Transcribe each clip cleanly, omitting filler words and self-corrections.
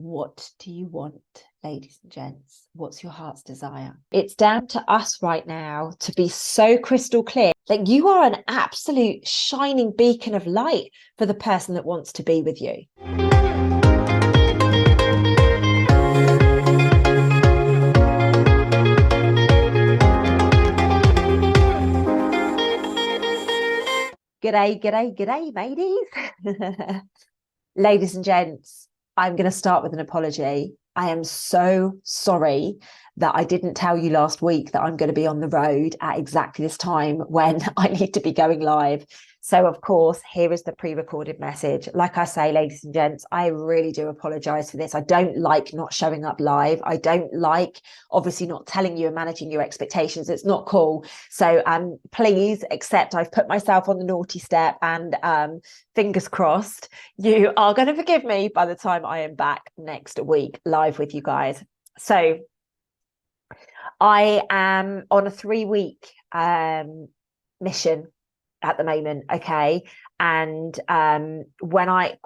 What do you want, ladies and gents? What's your heart's desire? It's down to us right now to be so crystal clear. Like, you are an absolute shining beacon of light for the person that wants to be with you. G'day, g'day, g'day, mateys. Ladies and gents, I'm going to start with an apology. I am so sorry that I didn't tell you last week that I'm going to be on the road at exactly this time when I need to be going live. So, of course, here is the pre-recorded message. Like I say, ladies and gents, I really do apologise for this. I don't like not showing up live. I don't like, obviously, not telling you and managing your expectations. It's not cool. So please accept I've put myself on the naughty step, and fingers crossed, you are going to forgive me by the time I am back next week live with you guys. So I am on a 3-week mission at the moment, okay? And when I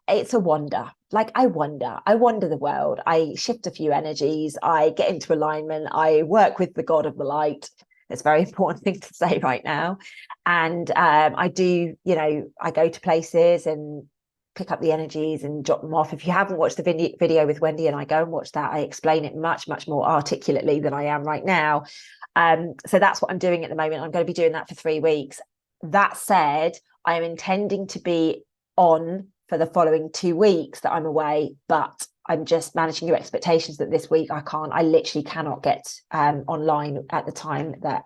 it's a wonder. Like, I wander the world. I shift a few energies. I get into alignment. I work with the God of the light. It's a very important thing to say right now. And I do, I go to places and pick up the energies and drop them off. If you haven't watched the video with Wendy and I, go and watch that. I explain it much more articulately than I am right now. So that's what I'm doing at the moment. I'm going to be doing that for 3 weeks. That said, I am intending to be on for the following 2 weeks that I'm away, but I'm just managing your expectations that this week I literally cannot get online at the time that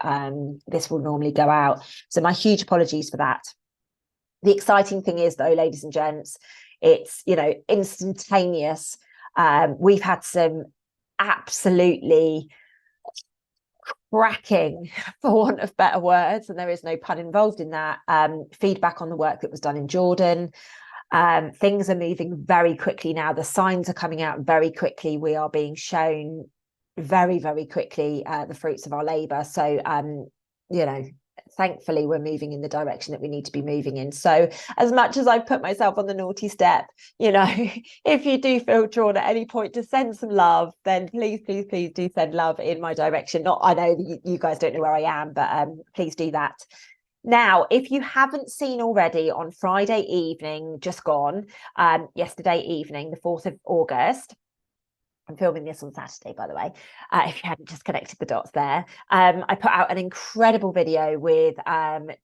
this will normally go out. So my huge apologies for that. The exciting thing is, though, ladies and gents, it's, instantaneous. We've had some absolutely cracking, for want of better words, and there is no pun involved in that, feedback on the work that was done in Jordan. Things are moving very quickly now. The signs are coming out very quickly. We are being shown very, very quickly the fruits of our labor. So, thankfully, we're moving in the direction that we need to be moving in. So, as much as I've put myself on the naughty step, if you do feel drawn at any point to send some love, then please do send love in my direction. I know that you guys don't know where I am, but please do that. Now, if you haven't seen already, on Friday evening, just gone, yesterday evening, the 4th of August, I'm filming this on Saturday, by the way, if you hadn't just connected the dots there. I put out an incredible video with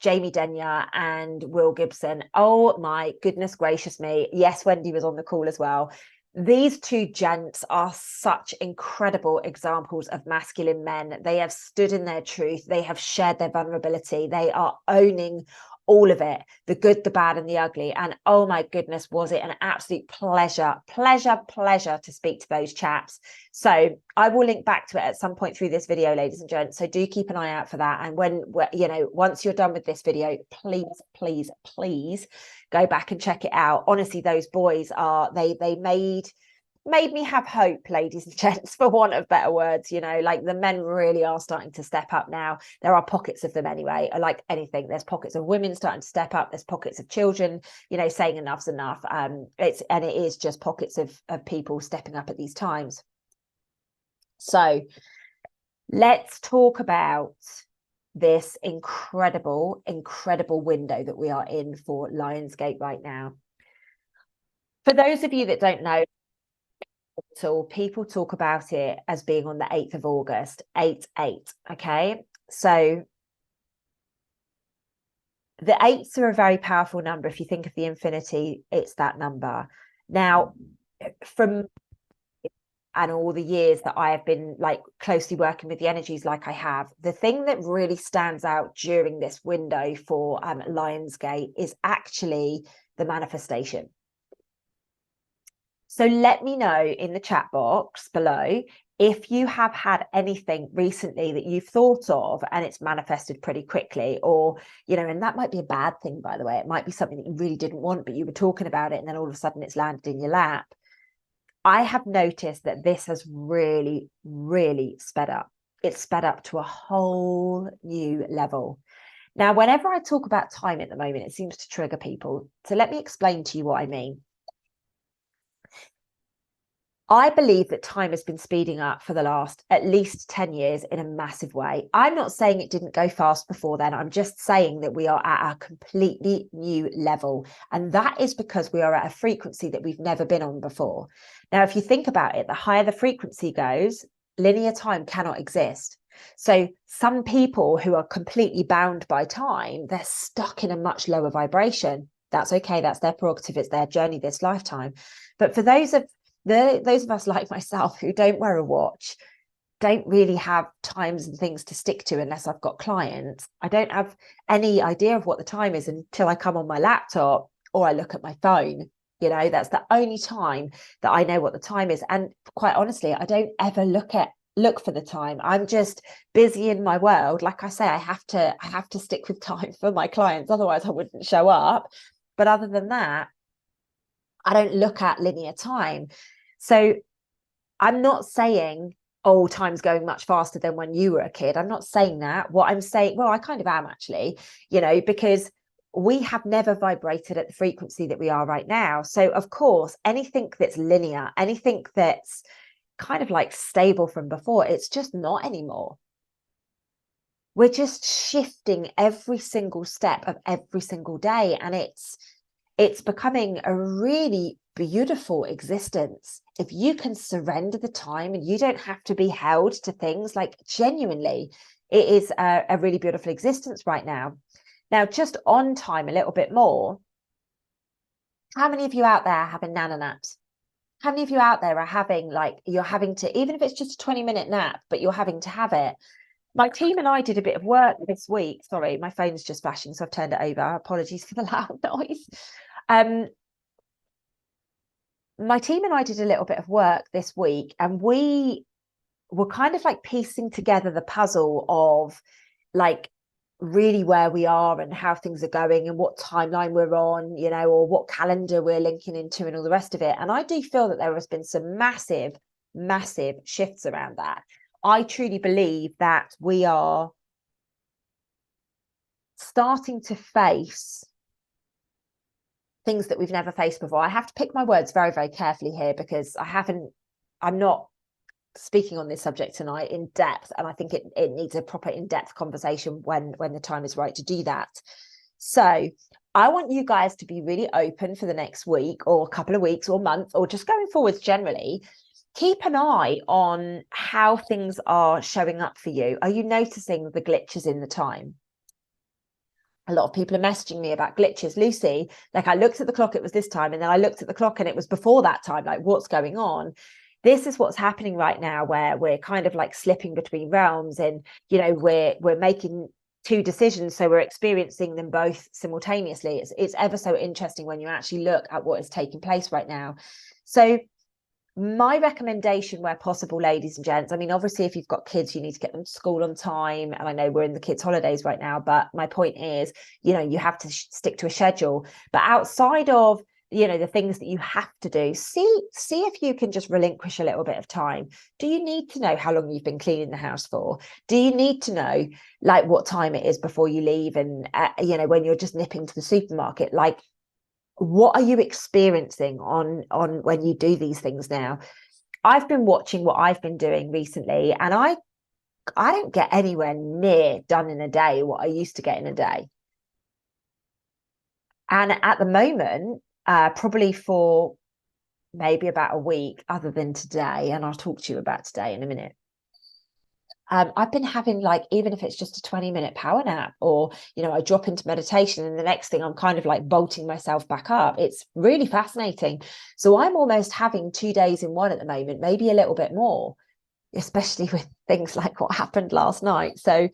Jamie Denyer and Will Gibson. Oh my goodness gracious me. Yes, Wendy was on the call as well. These two gents are such incredible examples of masculine men. They have stood in their truth. They have shared their vulnerability. They are owning all of it, the good, the bad, and the ugly. And oh my goodness, was it an absolute pleasure to speak to those chaps. So I will link back to it at some point through this video, ladies and gents. So do keep an eye out for that. And once you're done with this video, please go back and check it out. Honestly, those boys they made me have hope, ladies and gents, for want of better words. Like, the men really are starting to step up now. There are pockets of them anyway. Like anything, there's pockets of women starting to step up. There's pockets of children, saying enough's enough. It is just pockets of people stepping up at these times. So let's talk about this incredible window that we are in for Lionsgate right now. For those of you that don't know, people talk about it as being on the 8th of August, 8/8. Okay, so the 8s are a very powerful number. If you think of the infinity, it's that number. Now, from and all the years that I have been closely working with the energies like I have, the thing that really stands out during this window for Lionsgate is actually the manifestation. So let me know in the chat box below if you have had anything recently that you've thought of and it's manifested pretty quickly, or, and that might be a bad thing, by the way. It might be something that you really didn't want, but you were talking about it and then all of a sudden it's landed in your lap. I have noticed that this has really sped up. It's sped up to a whole new level. Now, whenever I talk about time at the moment, it seems to trigger people. So let me explain to you what I mean. I believe that time has been speeding up for the last at least 10 years in a massive way. I'm not saying it didn't go fast before then. I'm just saying that we are at a completely new level. And that is because we are at a frequency that we've never been on before. Now, if you think about it, the higher the frequency goes, linear time cannot exist. So some people who are completely bound by time, they're stuck in a much lower vibration. That's okay. That's their prerogative. It's their journey this lifetime. But for those of us like myself who don't wear a watch, don't really have times and things to stick to unless I've got clients. I don't have any idea of what the time is until I come on my laptop or I look at my phone. You know, that's the only time that I know what the time is. And quite honestly, I don't ever look for the time. I'm just busy in my world. Like I say, I have to stick with time for my clients, otherwise I wouldn't show up. But other than that, I don't look at linear time. So I'm not saying, oh, time's going much faster than when you were a kid. I'm not saying that. What I'm saying, well, I kind of am actually, you know, because we have never vibrated at the frequency that we are right now. So of course, anything that's linear, anything that's kind of like stable from before, it's just not anymore. We're just shifting every single step of every single day. And it's becoming a really beautiful existence if you can surrender the time and you don't have to be held to things. Like, genuinely, it is a really beautiful existence right now. Now, just on time a little bit more, how many of you out there are having nana naps? How many of you out there are having, like, you're having to, even if it's just a 20-minute nap, but you're having to have it? My team and I did a bit of work this week. Sorry, my phone's just flashing, so I've turned it over. Apologies for the loud noise. My team and I did a little bit of work this week, and we were kind of like piecing together the puzzle of like really where we are and how things are going and what timeline we're on, you know, or what calendar we're linking into and all the rest of it. And I do feel that there has been some massive shifts around that. I truly believe that we are starting to face things that we've never faced before. I have to pick my words very, very carefully here because I'm not speaking on this subject tonight in depth, and I think it needs a proper in-depth conversation when the time is right to do that. So I want you guys to be really open for the next week or a couple of weeks or month or just going forwards generally. Keep an eye on how things are showing up for you. Are you noticing the glitches in the time? A lot of people are messaging me about glitches. Lucy, like, I looked at the clock, it was this time, and then I looked at the clock and it was before that time. Like, what's going on? This is what's happening right now, where we're kind of like slipping between realms, and, you know, we're making two decisions, so we're experiencing them both simultaneously. It's ever so interesting when you actually look at what is taking place right now. So my recommendation, where possible, ladies and gents, I mean, obviously, if you've got kids, you need to get them to school on time. And I know we're in the kids' holidays right now, but my point is, you know, you have to stick to a schedule. But outside of, you know, the things that you have to do, see if you can just relinquish a little bit of time. Do you need to know how long you've been cleaning the house for? Do you need to know, like, what time it is before you leave? And, you know, when you're just nipping to the supermarket, like, what are you experiencing on when you do these things now? I've been watching what I've been doing recently, and I don't get anywhere near done in a day what I used to get in a day. And at the moment, probably for maybe about a week, other than today, and I'll talk to you about today in a minute, I've been having, like, even if it's just a 20-minute power nap, or, you know, I drop into meditation and the next thing I'm kind of like bolting myself back up. It's really fascinating. So I'm almost having 2 days in one at the moment, maybe a little bit more, especially with things like what happened last night. So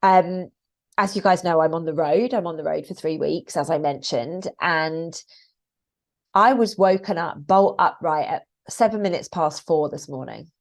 as you guys know, I'm on the road for 3 weeks, as I mentioned, and I was woken up bolt upright at 4 minutes this morning.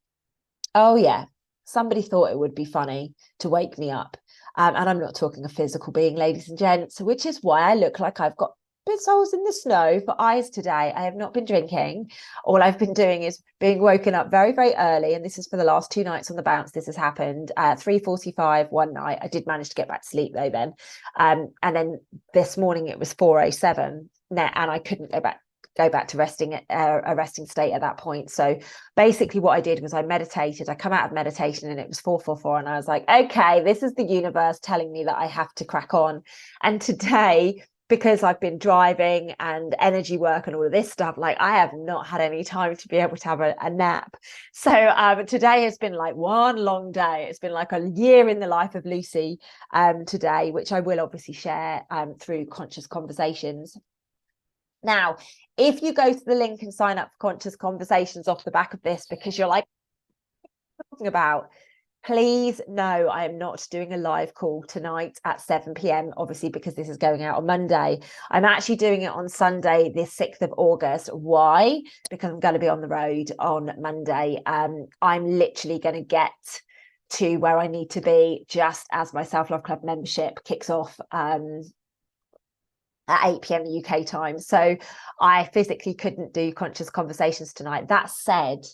Oh yeah, somebody thought it would be funny to wake me up. And I'm not talking a physical being, ladies and gents, which is why I look like I've got bit soles in the snow for eyes today. I have not been drinking. All I've been doing is being woken up very, very early. And this is for the last 2 nights on the bounce. This has happened 3:45 one night. I did manage to get back to sleep though then. And then this morning it was 4:07 and I couldn't go back go back to a resting state at that point. So basically what I did was I meditated. I come out of meditation and it was 4:44, and I was like, okay, this is the universe telling me that I have to crack on. And today, because I've been driving and energy work and all of this stuff, like I have not had any time to be able to have a nap. So today has been like one long day. It's been like a year in the life of Lucy today, which I will obviously share through Conscious Conversations. Now, if you go to the link and sign up for Conscious Conversations off the back of this, because you're like, talking about, please no, I am not doing a live call tonight at 7 p.m, obviously, because this is going out on Monday. I'm actually doing it on Sunday, the 6th of August. Why? Because I'm going to be on the road on Monday. I'm literally going to get to where I need to be just as my Self-Love Club membership kicks off at 8 p.m. UK time. So I physically couldn't do Conscious Conversations tonight. That said,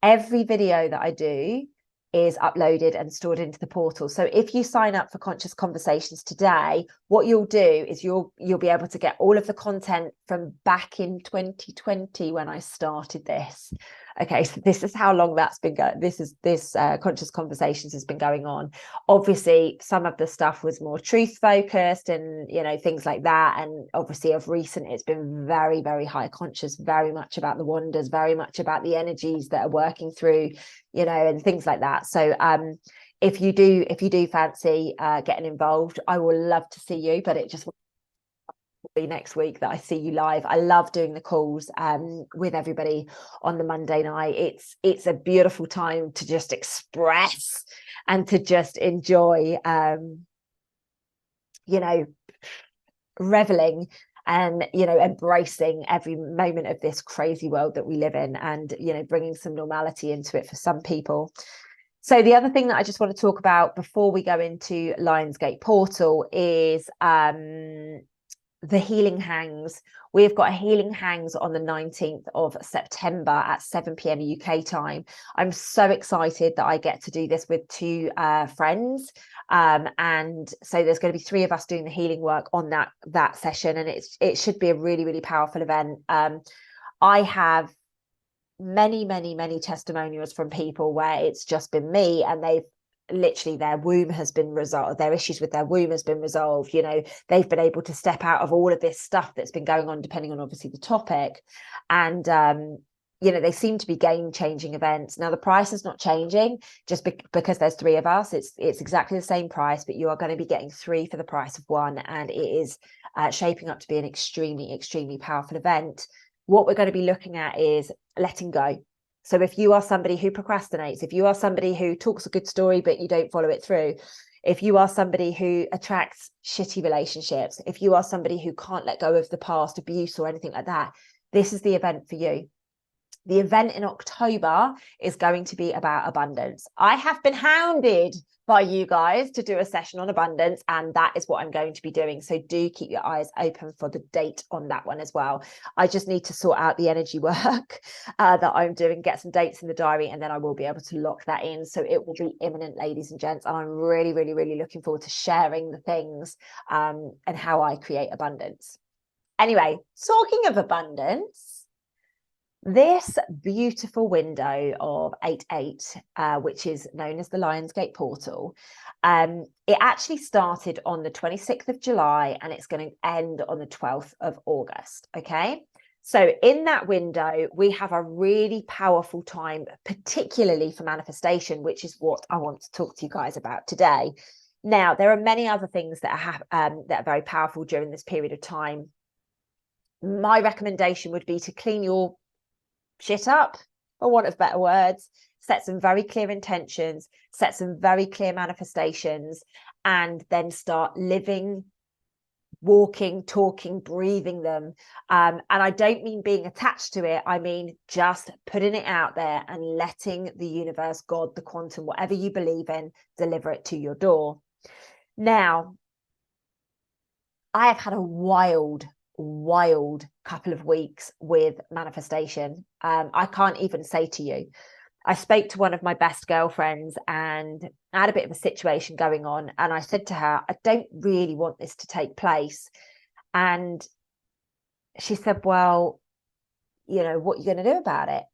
every video that I do is uploaded and stored into the portal. So if you sign up for Conscious Conversations today, what you'll do is you'll be able to get all of the content from back in 2020 when I started this. Okay, so this is how long that's been going. This Conscious Conversations has been going on. Obviously, some of the stuff was more truth focused and, you know, things like that. And obviously of recent, it's been very, very high conscious, very much about the wonders, very much about the energies that are working through, you know, and things like that. So if you do fancy getting involved, I will love to see you, but it just be next week that I see you live. I love doing the calls with everybody on the Monday night. It's a beautiful time to just express and to just enjoy you know, reveling and, you know, embracing every moment of this crazy world that we live in, and, you know, bringing some normality into it for some people. So the other thing that I just want to talk about before we go into Lionsgate Portal is the healing hangs. We've got a healing hangs on the 19th of September at 7 p.m. UK time. I'm so excited that I get to do this with two friends. And so there's going to be 3 of us doing the healing work on that session, and it should be a really, really powerful event. I have many testimonials from people where it's just been me and they've literally, their womb has been resolved, their issues with their womb has been resolved, you know, they've been able to step out of all of this stuff that's been going on, depending on obviously the topic. And you know, they seem to be game-changing events. Now the price is not changing just because there's 3 of us. It's exactly the same price, but you are going to be getting 3 for the price of 1, and it is shaping up to be an extremely powerful event. What we're going to be looking at is letting go. So if you are somebody who procrastinates, if you are somebody who talks a good story but you don't follow it through, if you are somebody who attracts shitty relationships, if you are somebody who can't let go of the past abuse or anything like that, this is the event for you. The event in October is going to be about abundance. I have been hounded by you guys to do a session on abundance, and that is what I'm going to be doing. So do keep your eyes open for the date on that one as well. I just need to sort out the energy work that I'm doing, get some dates in the diary, and then I will be able to lock that in. So it will be imminent, ladies and gents. And I'm really looking forward to sharing the things and how I create abundance. Anyway, talking of abundance, this beautiful window of 8/8, which is known as the Lionsgate Portal, it actually started on the 26th of July and it's going to end on the 12th of August. Okay, so in that window, we have a really powerful time, particularly for manifestation, which is what I want to talk to you guys about today. Now, there are many other things that are very powerful during this period of time. My recommendation would be to clean your shit up, for want of better words, set some very clear intentions, set some very clear manifestations, and then start living, walking, talking, breathing them. And I don't mean being attached to it. I mean just putting it out there and letting the universe, God, the quantum, whatever you believe in, deliver it to your door. Now, I have had a wild couple of weeks with manifestation. I can't even say to you. I spoke to one of my best girlfriends and I had a bit of a situation going on, and I said to her, I don't really want this to take place. And she said, well, you know, what are you going to do about it?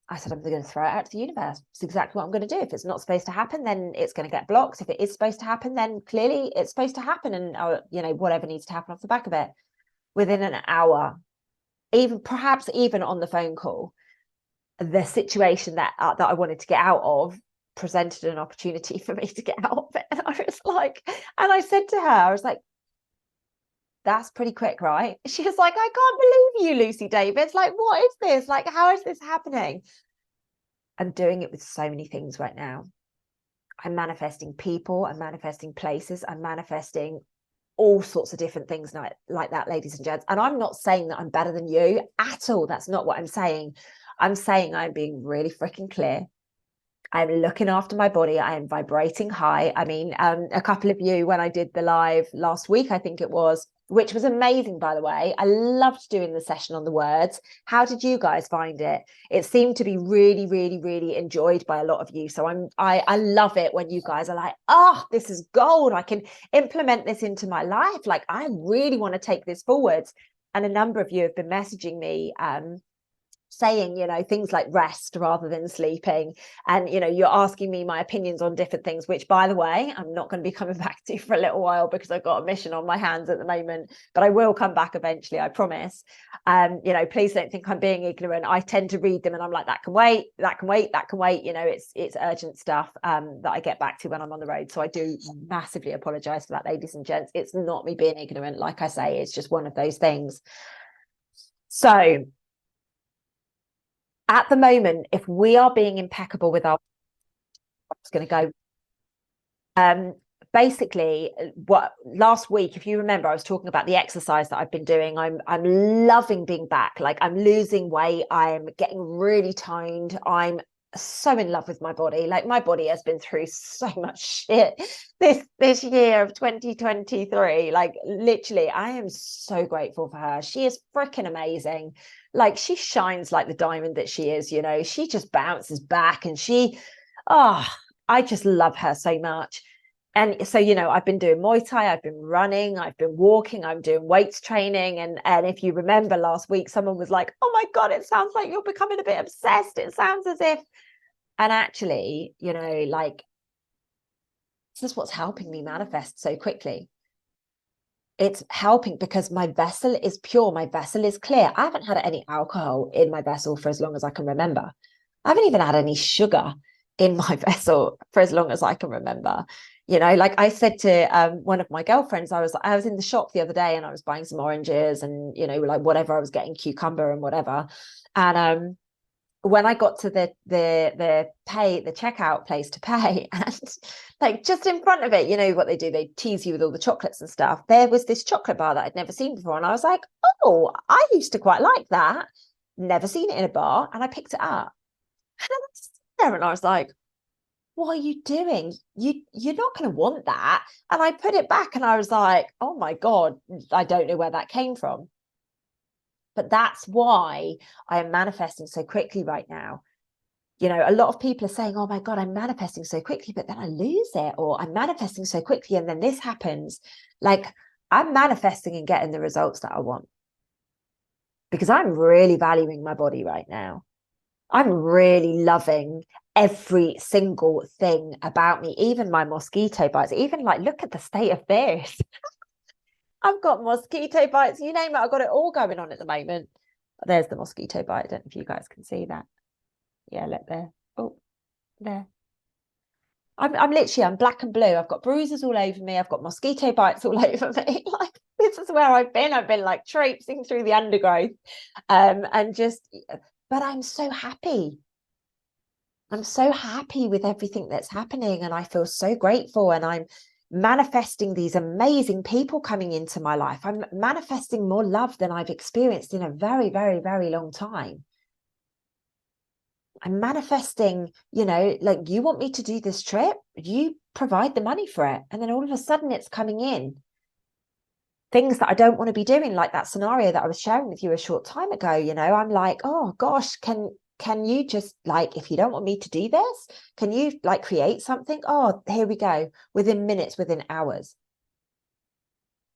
I said, I'm going to throw it out to the universe. It's exactly what I'm going to do. If it's not supposed to happen, then it's going to get blocked. If it is supposed to happen, then clearly it's supposed to happen. And, you know, whatever needs to happen off the back of it. Within an hour, even perhaps even on the phone call, the situation that I wanted to get out of presented an opportunity for me to get out of it. And I was like, and I said to her, I was like, that's pretty quick, right? She was like, I can't believe you, Lucy Davids. Like, what is this? Like, how is this happening? I'm doing it with so many things right now. I'm manifesting people, I'm manifesting places, I'm manifesting all sorts of different things like that, ladies and gents. And I'm not saying that I'm better than you at all. That's not what I'm saying. I'm saying I'm being really freaking clear. I'm looking after my body. I am vibrating high. I mean, a couple of you, when I did the live last week, I think it was, which was amazing, by the way. I loved doing the session on the words. How did you guys find it? It seemed to be really, really, really enjoyed by a lot of you. So I love it when you guys are like, oh, this is gold. I can implement this into my life. Like, I really want to take this forwards. And a number of you have been messaging me, saying, you know, things like rest rather than sleeping, and, you know, you're asking me my opinions on different things, which, by the way, I'm not going to be coming back to for a little while because I've got a mission on my hands at the moment, but I will come back eventually, I promise. You know, please don't think I'm being ignorant. I tend to read them and I'm like, that can wait, that can wait, that can wait. You know, it's urgent stuff that I get back to when I'm on the road. So I do massively apologize for that, ladies and gents. It's not me being ignorant. Like I say, it's just one of those things. So at the moment, if we are being impeccable with our, I'm just going to go, basically, what last week, if you remember, I was talking about the exercise that I've been doing. I'm loving being back. Like, I'm losing weight. I'm getting really toned. I'm so in love with my body. Like, my body has been through so much shit this year of 2023. Like, literally, I am so grateful for her. She is freaking amazing. Like, she shines like the diamond that she is, you know. She just bounces back, and I just love her so much. And so, you know, I've been doing Muay Thai, I've been running, I've been walking, I'm doing weights training. And if you remember last week, someone was like, oh my God, it sounds like you're becoming a bit obsessed. It sounds as if, and actually, you know, like, this is what's helping me manifest so quickly. It's helping because my vessel is pure. My vessel is clear. I haven't had any alcohol in my vessel for as long as I can remember. I haven't even had any sugar in my vessel for as long as I can remember. You know, like I said to one of my girlfriends, I was in the shop the other day and I was buying some oranges and, you know, like whatever, I was getting cucumber and whatever. And when I got to the checkout place to pay, and like just in front of it, you know what they do, they tease you with all the chocolates and stuff. There was this chocolate bar that I'd never seen before, and I was like, oh, I used to quite like that. Never seen it in a bar, and I picked it up. And I was there, and I was like, what are you doing? You're not going to want that. And I put it back, and I was like, oh my God, I don't know where that came from. But that's why I am manifesting so quickly right now. You know, a lot of people are saying, oh my God, I'm manifesting so quickly, but then I lose it, or I'm manifesting so quickly and then this happens. Like, I'm manifesting and getting the results that I want because I'm really valuing my body right now. I'm really loving every single thing about me, even my mosquito bites, even like, look at the state of this. I've got mosquito bites, you name it, I've got it all going on at the moment. There's the mosquito bite. I don't know if you guys can see that. Yeah, look there. Oh, there. I'm literally, I'm black and blue. I've got bruises all over me. I've got mosquito bites all over me. Like, this is where I've been. I've been like traipsing through the undergrowth. And just, but I'm so happy. I'm so happy with everything that's happening. And I feel so grateful. And I'm manifesting these amazing people coming into my life. I'm manifesting more love than I've experienced in a very, very, very long time. I'm manifesting, you know, like, you want me to do this trip, you provide the money for it. And then all of a sudden it's coming in. Things that I don't want to be doing, like that scenario that I was sharing with you a short time ago, you know, I'm like, oh gosh, can you just, like, if you don't want me to do this, can you like create something? Oh, here we go, within minutes, within hours.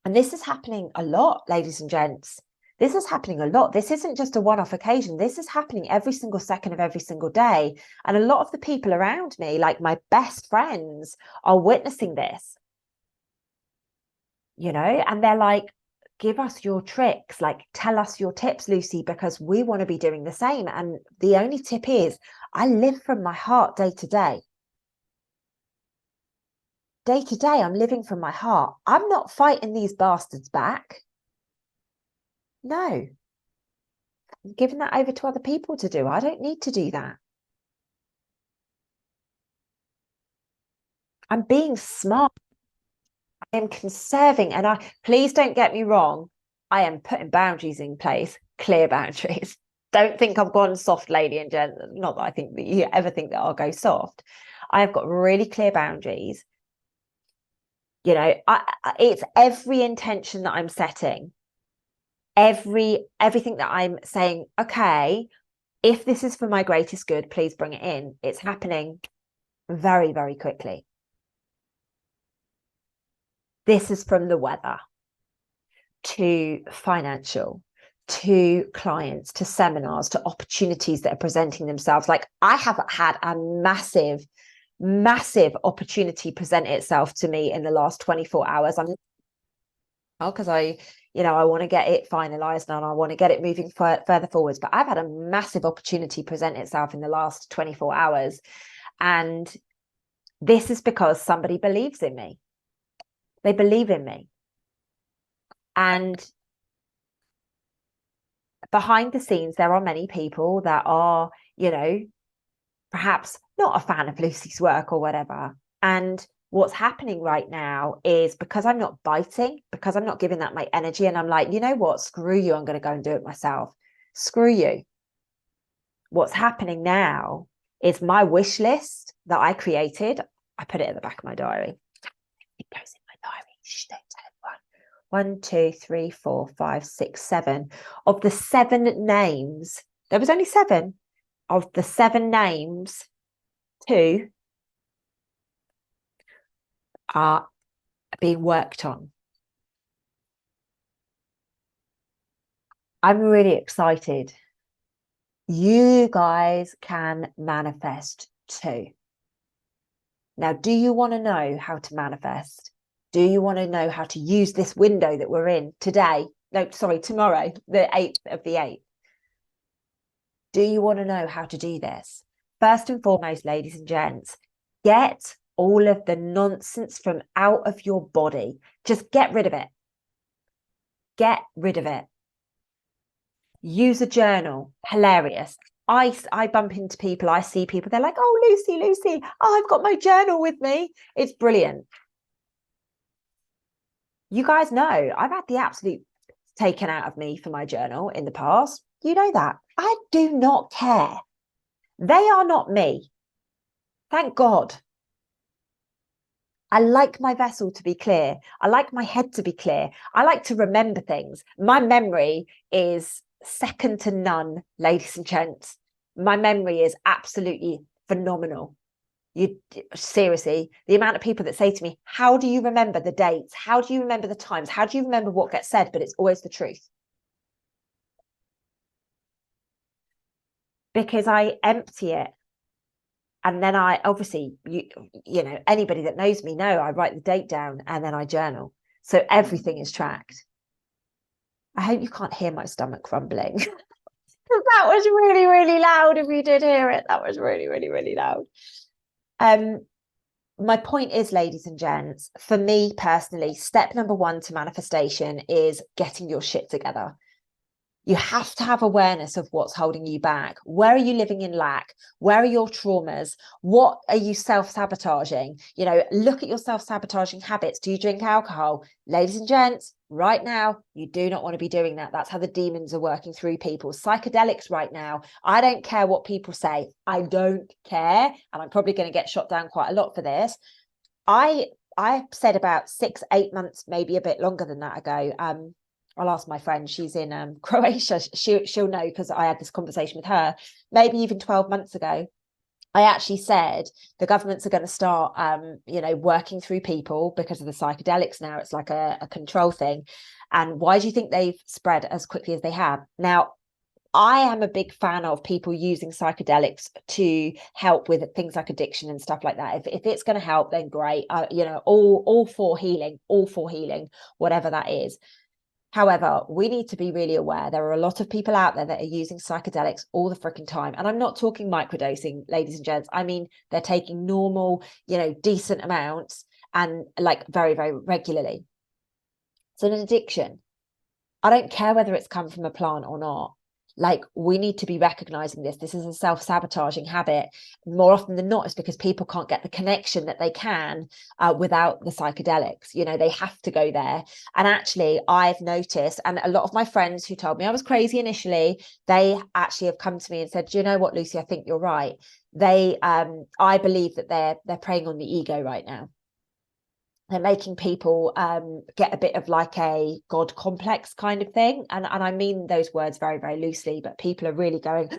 And this is happening a lot, ladies and gents. This is happening a lot. This isn't just a one-off occasion. This is happening every single second of every single day. And a lot of the people around me, like my best friends, are witnessing this, you know, and they're like, give us your tricks, like tell us your tips, Lucy, because we want to be doing the same. And the only tip is I live from my heart day to day. Day to day, I'm living from my heart. I'm not fighting these bastards back. No, I'm giving that over to other people to do. I don't need to do that. I'm being smart. I am conserving. And please don't get me wrong. I am putting boundaries in place, clear boundaries. Don't think I've gone soft, lady and gent. Not that I think that you ever think that I'll go soft. I have got really clear boundaries. You know, it's every intention that I'm setting, everything that I'm saying, okay, if this is for my greatest good, please bring it in. It's happening very, very quickly. This is from the weather to financial, to clients, to seminars, to opportunities that are presenting themselves. Like I have had a massive opportunity present itself to me in the last 24 hours. Because I want to get it finalized and I want to get it moving further forwards. But I've had a massive opportunity present itself in the last 24 hours. And this is because somebody believes in me. They believe in me. And behind the scenes, there are many people that are, you know, perhaps not a fan of Lucy's work or whatever. And what's happening right now is because I'm not biting, because I'm not giving that my energy, and I'm like, you know what, screw you, I'm going to go and do it myself. Screw you. What's happening now is my wish list that I created. I put it at the back of my diary. It goes in my diary. Shh, don't tell everyone. 1, 2, 3, 4, 5, 6, 7. Of the 7 names, there was only 7. Of the 7 names, 2 are being worked on. I'm really excited. You guys can manifest too. Now, do you want to know how to manifest? Do you want to know how to use this window that we're in today? No, sorry, tomorrow, the 8th of the 8th. Do you want to know how to do this? First and foremost, ladies and gents, get all of the nonsense from out of your body. Just get rid of it. Get rid of it. Use a journal. Hilarious. I bump into people, I see people, they're like, oh, Lucy, oh, I've got my journal with me. It's brilliant. You guys know I've had the absolute taken out of me for my journal in the past. You know that. I do not care. They are not me. Thank God. I like my vessel to be clear. I like my head to be clear. I like to remember things. My memory is second to none, ladies and gents. My memory is absolutely phenomenal. Seriously, the amount of people that say to me, how do you remember the dates? How do you remember the times? How do you remember what gets said? But it's always the truth. Because I empty it. And then I obviously, you know, anybody that knows me know I write the date down and then I journal. So everything is tracked. I hope you can't hear my stomach rumbling. That was really, really loud. If you did hear it, that was really, really, really loud. My point is, ladies and gents, for me personally, step number 1 to manifestation is getting your shit together. You have to have awareness of what's holding you back. Where are you living in lack? Where are your traumas? What are you self-sabotaging? You know, look at your self-sabotaging habits. Do you drink alcohol? Ladies and gents, right now, you do not want to be doing that. That's how the demons are working through people. Psychedelics right now. I don't care what people say. I don't care. And I'm probably going to get shot down quite a lot for this. I said about 6, 8 months, maybe a bit longer than that ago, I'll ask my friend, she's in Croatia, she'll know because I had this conversation with her, maybe even 12 months ago. I actually said the governments are going to start, working through people because of the psychedelics now. It's like a control thing. And why do you think they've spread as quickly as they have? Now, I am a big fan of people using psychedelics to help with things like addiction and stuff like that. If it's going to help, then great. All for healing, whatever that is. However, we need to be really aware. There are a lot of people out there that are using psychedelics all the freaking time. And I'm not talking microdosing, ladies and gents. I mean, they're taking normal, decent amounts and like very, very regularly. It's an addiction. I don't care whether it's come from a plant or not. Like, we need to be recognizing this. This is a self-sabotaging habit. More often than not, it's because people can't get the connection that they can without the psychedelics. They have to go there. And actually, I've noticed, and a lot of my friends who told me I was crazy initially, they actually have come to me and said, do you know what, Lucy, I think you're right. I believe that they're preying on the ego right now. They're making people get a bit of like a God complex kind of thing. And I mean those words very, very loosely, but people are really going,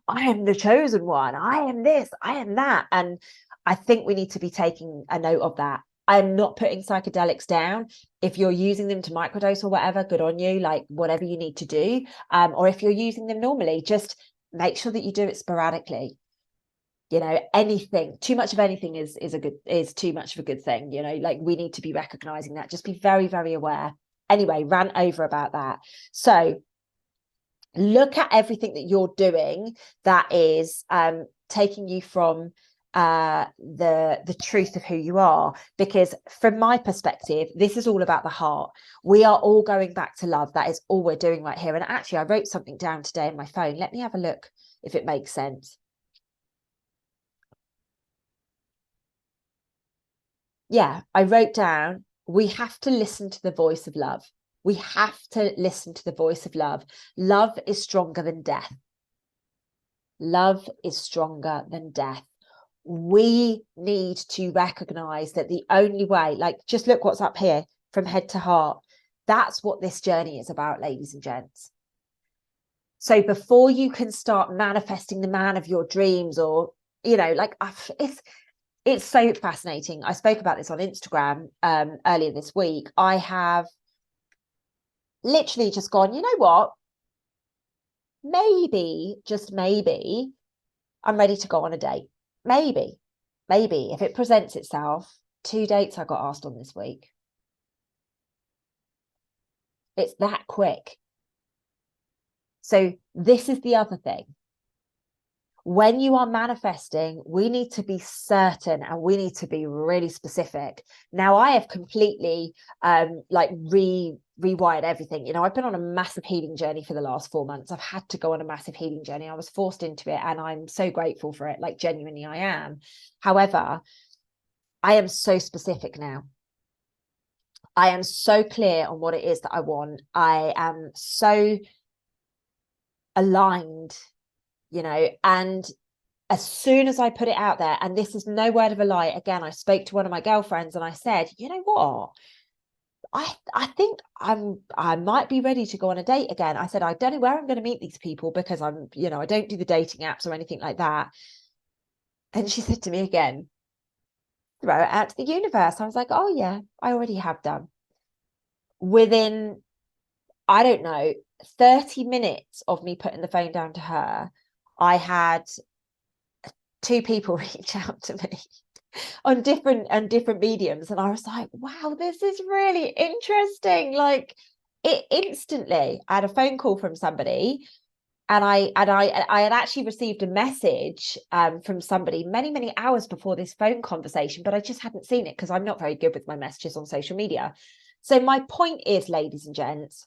I am the chosen one. I am this, I am that. And I think we need to be taking a note of that. I'm not putting psychedelics down. If you're using them to microdose or whatever, good on you, like whatever you need to do. Or if you're using them normally, just make sure that you do it sporadically. Anything too much of anything is too much of a good thing. Like, we need to be recognizing that. Just be very, very aware. Anyway, rant over about that. So look at everything that you're doing that is taking you from the truth of who you are, because from my perspective, this is all about the heart. We are all going back to love. That is all we're doing right here. And actually, I wrote something down today in my phone. Let me have a look if it makes sense. Yeah, I wrote down, we have to listen to the voice of love. We have to listen to the voice of love. Love is stronger than death. Love is stronger than death. We need to recognize that the only way, like, just look what's up here from head to heart. That's what this journey is about, ladies and gents. So before you can start manifesting the man of your dreams, or, it's so fascinating. I spoke about this on Instagram earlier this week. I have literally just gone, you know what? Maybe, just maybe, I'm ready to go on a date. Maybe, if it presents itself. 2 dates I got asked on this week. It's that quick. So this is the other thing. When you are manifesting, we need to be certain and we need to be really specific. Now, I have completely rewired everything. I've been on a massive healing journey for the last 4 months. I've had to go on a massive healing journey. I was forced into it and I'm so grateful for it. Like, genuinely, I am. However, I am so specific now. I am so clear on what it is that I want. I am so aligned, and as soon as I put it out there, and this is no word of a lie, again, I spoke to one of my girlfriends and I said, you know what? I think I might be ready to go on a date again. I said, I don't know where I'm going to meet these people because I don't do the dating apps or anything like that. And she said to me again, throw it out to the universe. I was like, oh yeah, I already have done. Within, I don't know, 30 minutes of me putting the phone down to her, I had 2 people reach out to me on different mediums, and I was like, wow, this is really interesting. Like, it instantly, I had a phone call from somebody, and I had actually received a message from somebody many hours before this phone conversation, but I just hadn't seen it because I'm not very good with my messages on social media. So my point is, ladies and gents,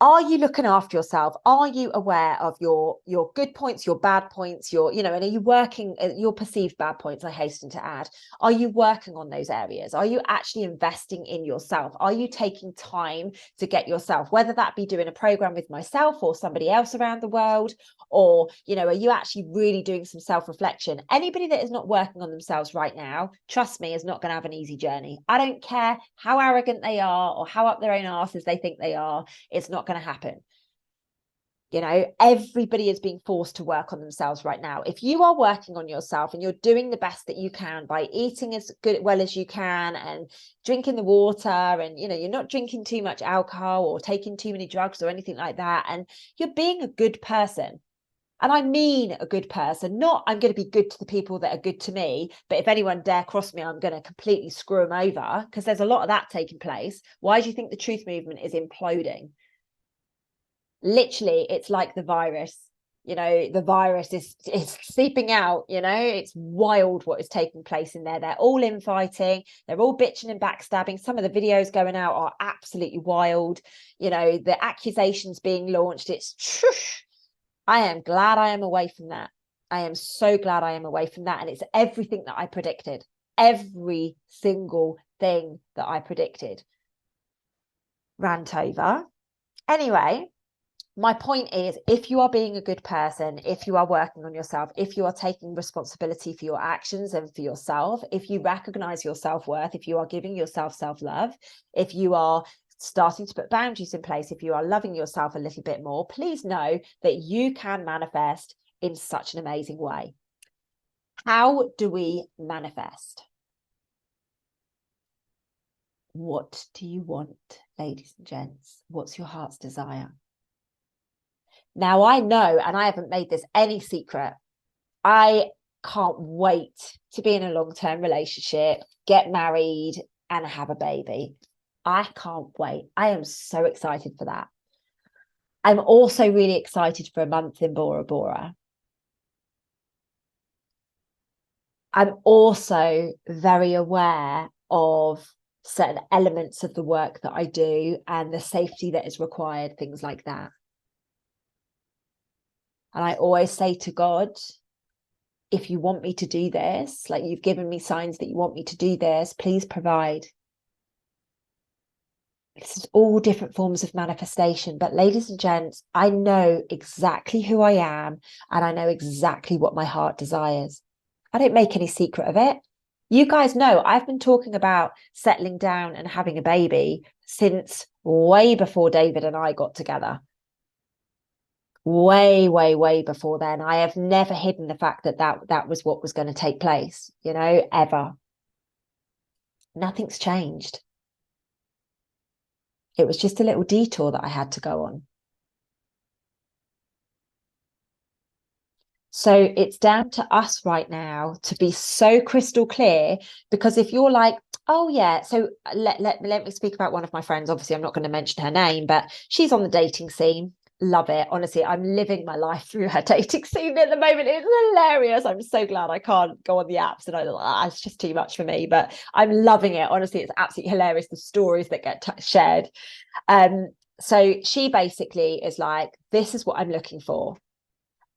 are you looking after yourself? Are you aware of your good points, your bad points, and are you working your perceived bad points, I hasten to add? Are you working on those areas? Are you actually investing in yourself? Are you taking time to get yourself, whether that be doing a program with myself or somebody else around the world, or, are you actually really doing some self-reflection? Anybody that is not working on themselves right now, trust me, is not going to have an easy journey. I don't care how arrogant they are or how up their own asses they think they are. It's not going to happen. You know, everybody is being forced to work on themselves right now. If you are working on yourself and you're doing the best that you can by eating as well as you can and drinking the water, and, you know, you're not drinking too much alcohol or taking too many drugs or anything like that, and you're being a good person. And I mean a good person, not I'm going to be good to the people that are good to me, but if anyone dare cross me, I'm going to completely screw them over, because there's a lot of that taking place. Why do you think the truth movement is imploding? Literally, it's like the virus. You know, the virus is seeping out. You know, it's wild what is taking place in there. They're all infighting, they're all bitching and backstabbing. Some of the videos going out are absolutely wild. You know, the accusations being launched, it's shush. I am glad I am away from that. I am so glad I am away from that. And it's everything that I predicted. Every single thing that I predicted. Rant over. Anyway, my point is, if you are being a good person, if you are working on yourself, if you are taking responsibility for your actions and for yourself, if you recognize your self-worth, if you are giving yourself self-love, if you are starting to put boundaries in place, if you are loving yourself a little bit more, please know that you can manifest in such an amazing way. How do we manifest? What do you want, ladies and gents? What's your heart's desire? Now, I know, and I haven't made this any secret, I can't wait to be in a long-term relationship, get married, and have a baby. I can't wait. I am so excited for that. I'm also really excited for a month in Bora Bora. I'm also very aware of certain elements of the work that I do and the safety that is required, things like that. And I always say to God, if you want me to do this, like you've given me signs that you want me to do this, please provide. This is all different forms of manifestation. But ladies and gents, I know exactly who I am, and I know exactly what my heart desires. I don't make any secret of it. You guys know I've been talking about settling down and having a baby since way before David and I got together. Way before then. I have never hidden the fact that was what was going to take place, you know, ever. Nothing's changed. It was just a little detour that I had to go on. So it's down to us right now to be so crystal clear, because if you're like, oh yeah, so let me speak about one of my friends. Obviously, I'm not going to mention her name, but she's on the dating scene. Love it. Honestly, I'm living my life through her dating scene at the moment. It's hilarious. I'm so glad I can't go on the apps, and it's just too much for me, but I'm loving it. Honestly, it's absolutely hilarious, the stories that get shared. So she basically is like, this is what I'm looking for.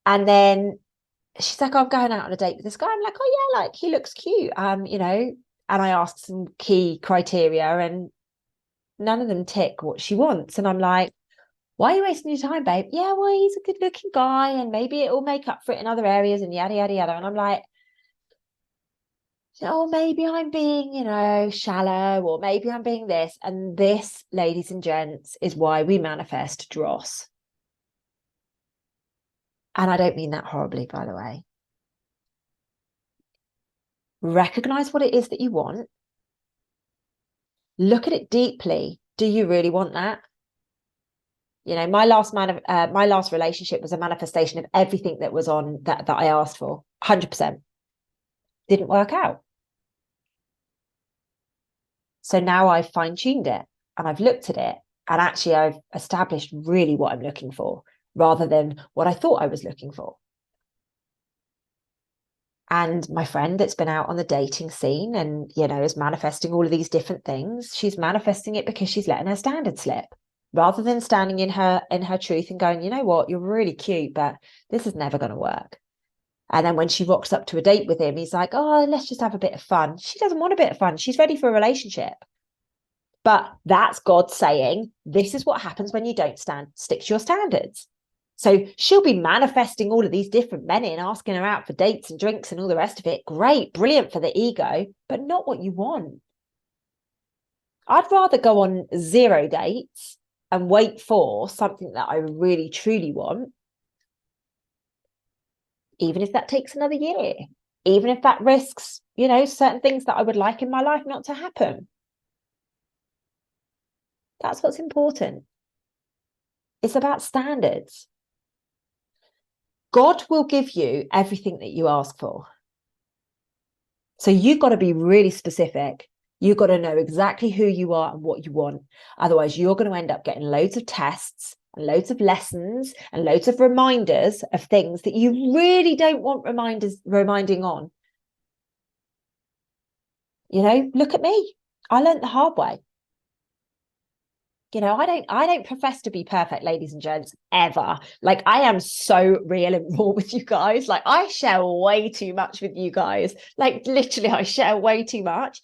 And then she's like, oh, I'm going out on a date with this guy. I'm like, oh yeah, like he looks cute. You know, and I asked some key criteria and none of them tick what she wants. And I'm like, why are you wasting your time, babe? Yeah, well, he's a good looking guy and maybe it will make up for it in other areas and yada, yada, yada. And I'm like, oh, maybe I'm being, you know, shallow, or maybe I'm being this. And this, ladies and gents, is why we manifest dross. And I don't mean that horribly, by the way. Recognize what it is that you want. Look at it deeply. Do you really want that? You know, my last relationship was a manifestation of everything that was on that I asked for. 100%. Didn't work out. So now I've fine-tuned it and I've looked at it, and actually I've established really what I'm looking for rather than what I thought I was looking for. And my friend that's been out on the dating scene and, you know, is manifesting all of these different things, she's manifesting it because she's letting her standards slip, rather than standing in her truth and going, you know what, you're really cute, but this is never going to work. And then when she rocks up to a date with him, he's like, oh, let's just have a bit of fun. She doesn't want a bit of fun. She's ready for a relationship. But that's God saying, this is what happens when you don't stick to your standards. So she'll be manifesting all of these different men in, asking her out for dates and drinks and all the rest of it. Great, brilliant for the ego, but not what you want. I'd rather go on 0 dates and wait for something that I really truly want, even if that takes another year, even if that risks, you know, certain things that I would like in my life not to happen. That's what's important. It's about standards. God will give you everything that you ask for. So you've got to be really specific. You've got to know exactly who you are and what you want. Otherwise, you're going to end up getting loads of tests and loads of lessons and loads of reminders of things that you really don't want reminding on. You know, look at me. I learned the hard way. You know, I don't profess to be perfect, ladies and gents, ever. Like, I am so real and raw with you guys. Like, I share way too much with you guys. Like, literally, I share way too much.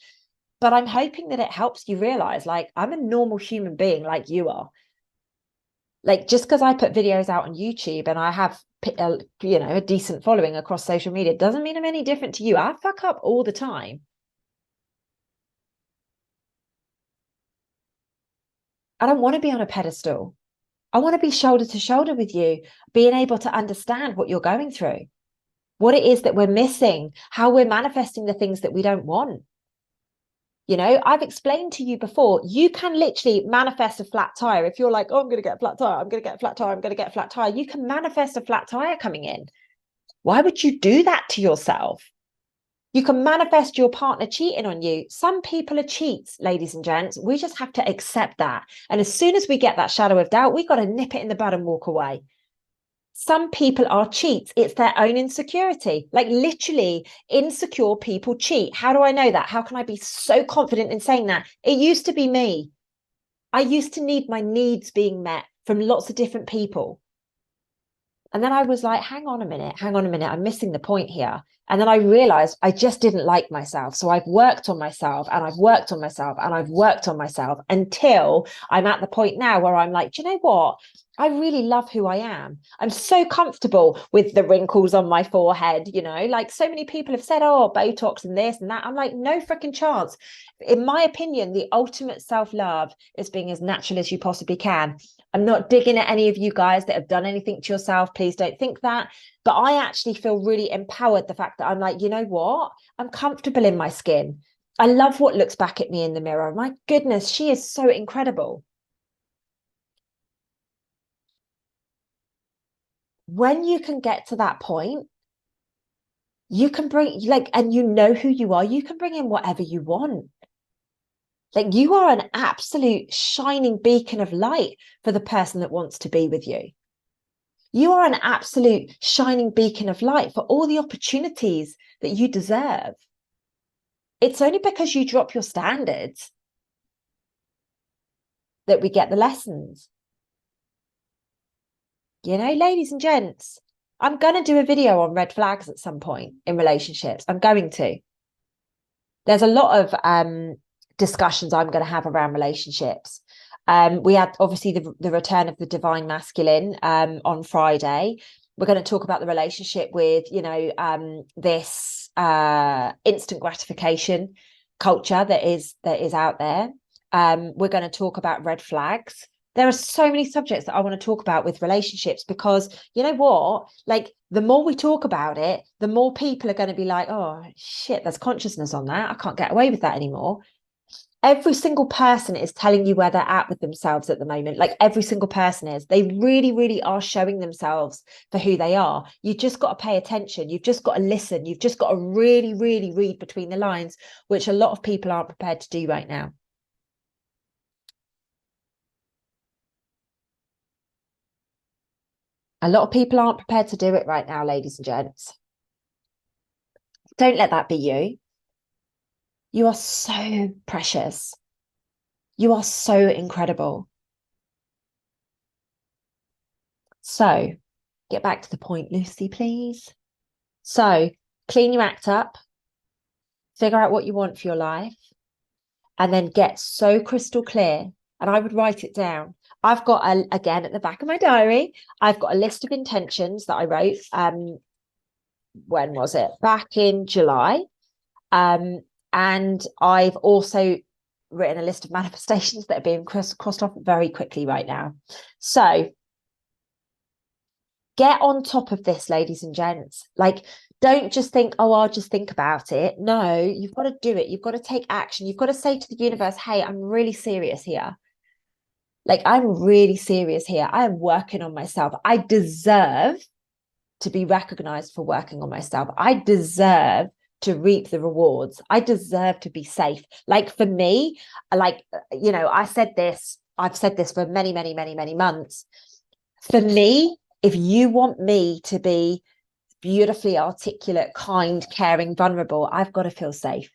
But I'm hoping that it helps you realize, like, I'm a normal human being like you are. Like, just because I put videos out on YouTube and I have, you know, a decent following across social media doesn't mean I'm any different to you. I fuck up all the time. I don't want to be on a pedestal. I want to be shoulder to shoulder with you, being able to understand what you're going through, what it is that we're missing, how we're manifesting the things that we don't want. You know, I've explained to you before, you can literally manifest a flat tire. If you're like, oh, I'm going to get a flat tire, I'm going to get a flat tire, I'm going to get a flat tire, you can manifest a flat tire coming in. Why would you do that to yourself? You can manifest your partner cheating on you. Some people are cheats, ladies and gents. We just have to accept that. And as soon as we get that shadow of doubt, we got to nip it in the bud and walk away. Some people are cheats. It's their own insecurity. Like, literally, insecure people cheat. How do I know that? How can I be so confident in saying that? It used to be me. I used to need my needs being met from lots of different people. And then I was like, hang on a minute, I'm missing the point here. And then I realized I just didn't like myself. So I've worked on myself and I've worked on myself and I've worked on myself until I'm at the point now where I'm like, do you know what? I really love who I am. I'm so comfortable with the wrinkles on my forehead, you know, like so many people have said, oh, Botox and this and that. I'm like, no freaking chance. In my opinion, the ultimate self-love is being as natural as you possibly can. I'm not digging at any of you guys that have done anything to yourself. Please don't think that. But I actually feel really empowered. The fact that I'm like, you know what? I'm comfortable in my skin. I love what looks back at me in the mirror. My goodness, she is so incredible. When you can get to that point, you can bring, like, and you know who you are, you can bring in whatever you want. Like, you are an absolute shining beacon of light for the person that wants to be with you. You are an absolute shining beacon of light for all the opportunities that you deserve. It's only because you drop your standards that we get the lessons. You know, ladies and gents, I'm going to do a video on red flags at some point in relationships. I'm going to. There's a lot of discussions I'm going to have around relationships. We had obviously the return of the divine masculine on Friday. We're going to talk about the relationship with, you know, this instant gratification culture that is out there. We're going to talk about red flags. There are so many subjects that I want to talk about with relationships, because you know what, like, the more we talk about it, the more people are going to be like, oh shit, there's consciousness on that, I can't get away with that anymore. Every single person is telling you where they're at with themselves at the moment. Like, every single person is. They really, really are showing themselves for who they are. You just got to pay attention. You've just got to listen. You've just got to really, really read between the lines, which a lot of people aren't prepared to do right now. A lot of people aren't prepared to do it right now, ladies and gents. Don't let that be you. You are so precious. You are so incredible. So, get back to the point, Lucy, please. So, clean your act up, figure out what you want for your life, and then get so crystal clear. And I would write it down. I've got, again, at the back of my diary, I've got a list of intentions that I wrote. When was it? Back in July. And I've also written a list of manifestations that are being crossed off very quickly right now. So get on top of this, ladies and gents. Like, don't just think, oh, I'll just think about it. No, you've got to do it. You've got to take action. You've got to say to the universe, hey, I'm really serious here. Like, I'm really serious here. I am working on myself. I deserve to be recognized for working on myself. I deserve to reap the rewards. I deserve to be safe. Like, for me, like, you know, I've said this for many, many, many, many months. For me, if you want me to be beautifully articulate, kind, caring, vulnerable, I've got to feel safe.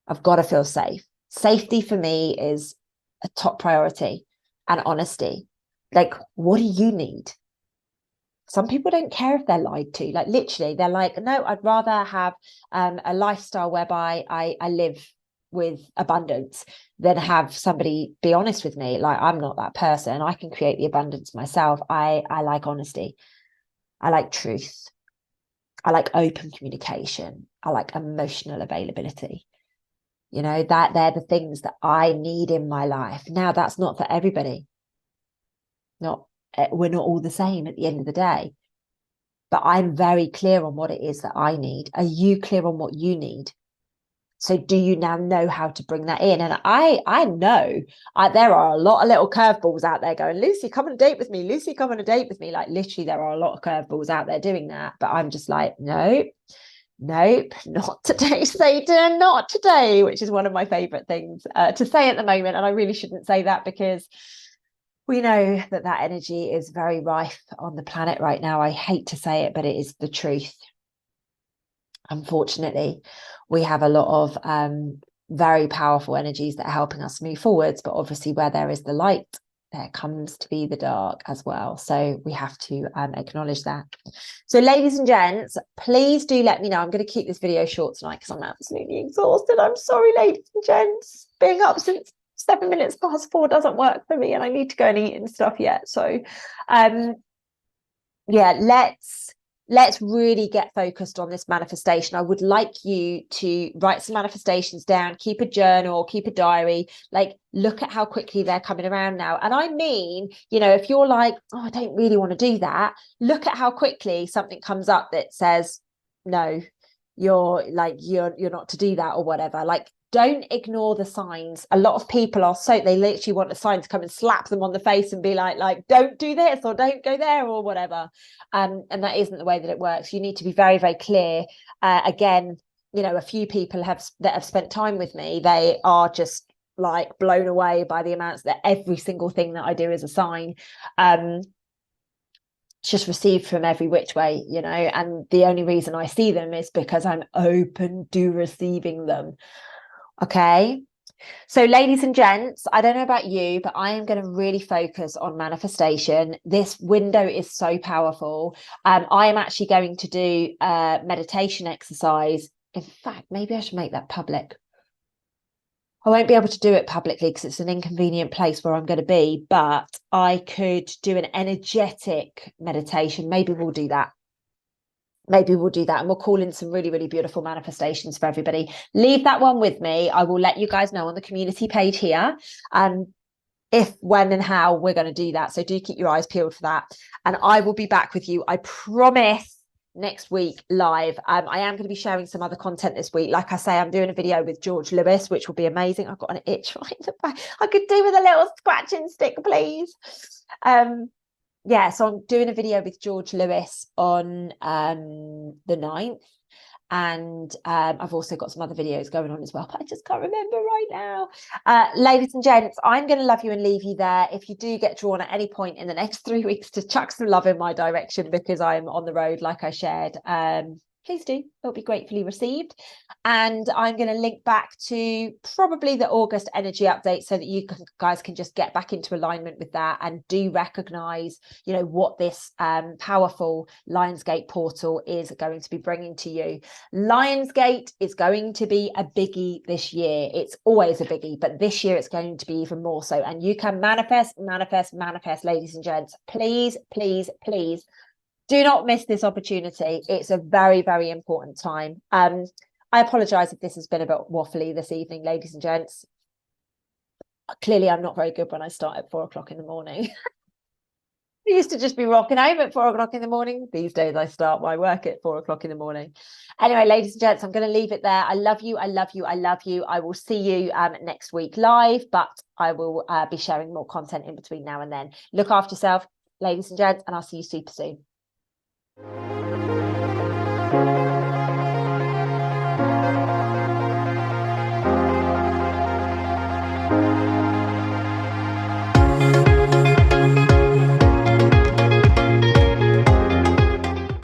I've got to feel safe. Safety for me is a top priority, and honesty. Like, what do you need? Some people don't care if they're lied to. Like, literally, they're like, no, I'd rather have a lifestyle whereby I live with abundance than have somebody be honest with me. Like, I'm not that person. I can create the abundance myself. I like honesty. I like truth. I like open communication. I like emotional availability. You know, that they're the things that I need in my life. Now, that's not for everybody. We're not all the same at the end of the day. But I'm very clear on what it is that I need. Are you clear on what you need? So do you now know how to bring that in? And I know there are a lot of little curveballs out there going, Lucy, come on a date with me. Lucy, come on a date with me. Like, literally, there are a lot of curveballs out there doing that. But I'm just like, nope, not today, Satan, not today, which is one of my favorite things to say at the moment. And I really shouldn't say that, because we know that energy is very rife on the planet right now. I hate to say it, but it is the truth. Unfortunately, we have a lot of very powerful energies that are helping us move forwards, but obviously where there is the light, there comes to be the dark as well. So we have to acknowledge that. So ladies and gents, please do let me know. I'm going to keep this video short tonight because I'm absolutely exhausted. I'm sorry, ladies and gents. Being up since 7 minutes past 4 doesn't work for me, and I need to go and eat and stuff yet. So yeah, let's really get focused on this manifestation. I would like you to write some manifestations down, keep a journal, keep a diary, like look at how quickly they're coming around now. And I mean, you know, if you're like, oh, I don't really want to do that, look at how quickly something comes up that says, no, you're not to do that or whatever. Like, don't ignore the signs. A lot of people are they literally want a sign to come and slap them on the face and be like, don't do this or don't go there or whatever. And that isn't the way that it works. You need to be very, very clear. Again, you know, a few people that have spent time with me, they are just like blown away by the amounts that every single thing that I do is a sign. Just received from every which way, you know, and the only reason I see them is because I'm open to receiving them. Okay, so ladies and gents, I don't know about you, but I am going to really focus on manifestation. This window is so powerful. I am actually going to do a meditation exercise. In fact, maybe I should make that public. I won't be able to do it publicly because it's an inconvenient place where I'm going to be, but I could do an energetic meditation. Maybe we'll do that. And we'll call in some really, really beautiful manifestations for everybody. Leave that one with me. I will let you guys know on the community page here if, when and how we're going to do that. So do keep your eyes peeled for that. And I will be back with you, I promise, next week live. I am going to be sharing some other content this week. Like I say, I'm doing a video with George Lewis, which will be amazing. I've got an itch right in the back. I could do with a little scratching stick, please. Yeah, so I'm doing a video with George Lewis on the 9th. And I've also got some other videos going on as well, but I just can't remember right now. Ladies and gents, I'm going to love you and leave you there. If you do get drawn at any point in the next 3 weeks to chuck some love in my direction because I'm on the road, like I shared, please do. It'll be gratefully received. And I'm going to link back to probably the August energy update so that you guys can just get back into alignment with that and do recognize, you know, what this powerful Lionsgate portal is going to be bringing to you. Lionsgate is going to be a biggie this year. It's always a biggie, but this year it's going to be even more so. And you can manifest, ladies and gents. Please, please, please. Do not miss this opportunity. It's a very, very important time. I apologize if this has been a bit waffly this evening, ladies and gents. Clearly, I'm not very good when I start at 4 o'clock in the morning. I used to just be rocking home at 4 o'clock in the morning. These days, I start my work at 4 o'clock in the morning. Anyway, ladies and gents, I'm going to leave it there. I love you. I love you. I love you. I will see you next week live, but I will be sharing more content in between now and then. Look after yourself, ladies and gents, and I'll see you super soon.